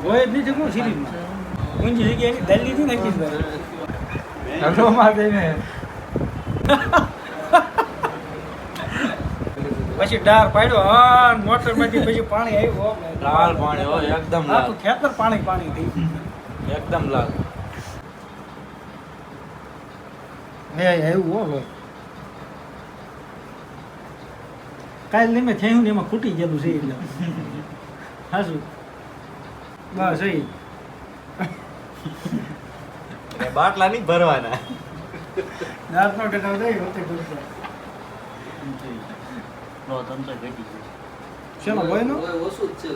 હોય જ નહીં જગું સિરીઝમાં ઊંચી જગ્યાએ દલ્લી થી નાખી ભાઈ હલો માં જઈને પછી ડાર પાડ્યો હા મોટર માંથી પછી પાણી આવ્યું લાલ પાણી હોય એકદમ લાલ આખું ખેતર પાણી પાણી થઈ એકદમ લાલ હે આવ્યું હો ભાઈ કાલ ને મેં થયું ને એમાં ખૂટી ગયેલું છે એટલે હાસું બસ એ બાટલા નહીં ભરવાના રાતનો ટકાવ થઈ હોતે કરતો શેનો ભાઈનો ઓછું જ છે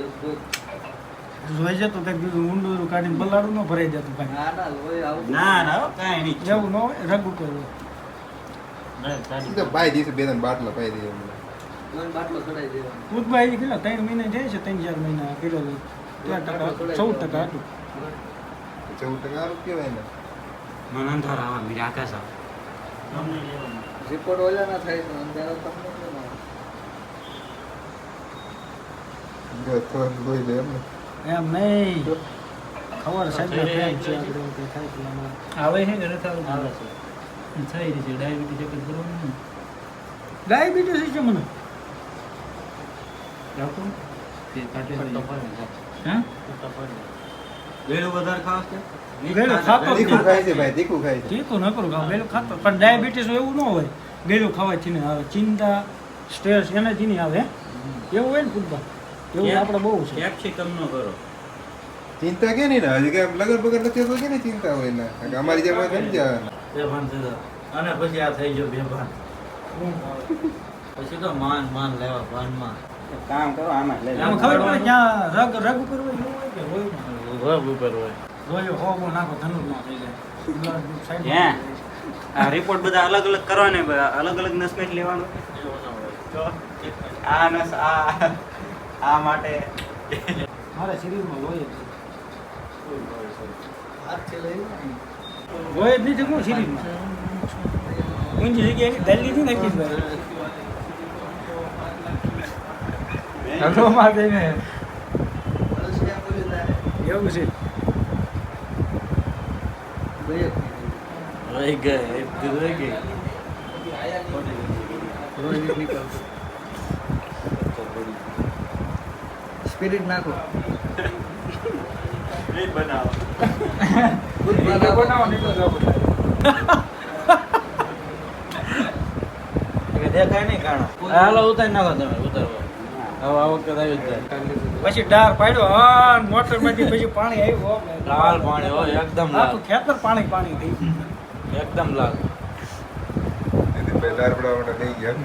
જોઈ જતો તે ઊંડું કાઢીને બલાડું ન ભરાઈ જતું ભાઈ ના ના લોહી આવું ના ના કાંઈ નહીં જેવું ન હોય રગ ઉપર હોય. તો ભાઈ દિવસે બે ત્રણ બાટલા પાઈ દે લોહી બાટલો ચડાઈ દેવાનો ઉદભાઈ કેટલા 3 મહિના જાય છે 3-4 મહિના કિલો 13% 14% હતું 14% કેવાય ને મને અંધાર આવા મીરા આકાશ રિપોર્ટ ઓલા ના થાય તો અંદર તમને કેમ આવે? જો થોડું લોહી લે એમ ને એમ નહીં ખબર સાહેબ ના ફેન છે આપણે કે થાય કે અમારે આવે છે ઘરે થારું આવે છે થઈ રહી છે ડાયાબિટીસ ચેક કરવાનું ડાયાબિટીસ છે મને રાખો તે કાટે હા વેલું વધારે ખાસ કે ગેલું ખાતો જ તીખું નહીં. ખાય છે ભાઈ તીખું ખાય છે તીખું ન કરું ખાવ ગેલું ખાતો પણ ડાયાબિટીસ એવું ન હોય ગેલું ખાવાથી ને આવે ચિંતા સ્ટ્રેસ એનાથી નહીં આવે એવું હોય ને પૂરતા એવું આપણે બહુ છે કેપ્સિકમ નો કરો ચિંતા કે નહીં ને હજી કે લગન બગન નથી તો કે નહીં ચિંતા હોય ને કારણ કે અમારી જેમ હોય સમજ બેભાન થઈ જાવ અને પછી આ થઈ ગયો બેભાન પછી તો માન લેવા ભાનમાં કામ કરો આમાં લઈ આમાં ખબર પડે ક્યાં રગ ઉપર હોય એવું હોય કે લોહીમાં? રબ ઉપર હોય લોહી હોમો નાખો ધનુર ના થઈ જાય હે આ રિપોર્ટ બધા અલગ અલગ કરવાને અલગ અલગ નસમેટ લેવાનો તો આ નસ આ માટે મારા શરીરમાં લોહી જ છે. હાથ છે લઈ લોહી જ નહીં જગું શરીરમાં ઊંચી જગ્યાએ દલ્લી થી નાખી ભાઈ હલો માં જઈને અલસિયા બોલી તારે એવું છે ભાઈ રહી ગઈ રહી ગઈ રોજ નીકળતો સ્પિરિટ નાખો એ બનાવો ખુદ બનાવો બનાવો નીકળો જાવ દેખાય નહીં કાણો હાલો ઉતારી નાખો તમે ઉતારો હવે આ વખતે આવી જાય પછી ડાર પાડ્યો હા મોટર માંથી પછી પાણી આવ્યું લાલ પાણી હોય એકદમ લાલ આખું ખેતર પાણી પાણી થઈ એકદમ લાલ એથી ભાઈ દારપડા માટે લઈ ગયા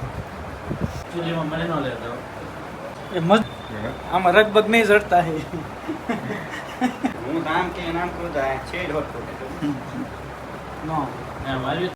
ચૂલીમાં મને ન લેતા એ મસ્ત આમાં રગબગ નહીં જડતા હે હું નામ કે નામ કરું છે ડોટ નો મારી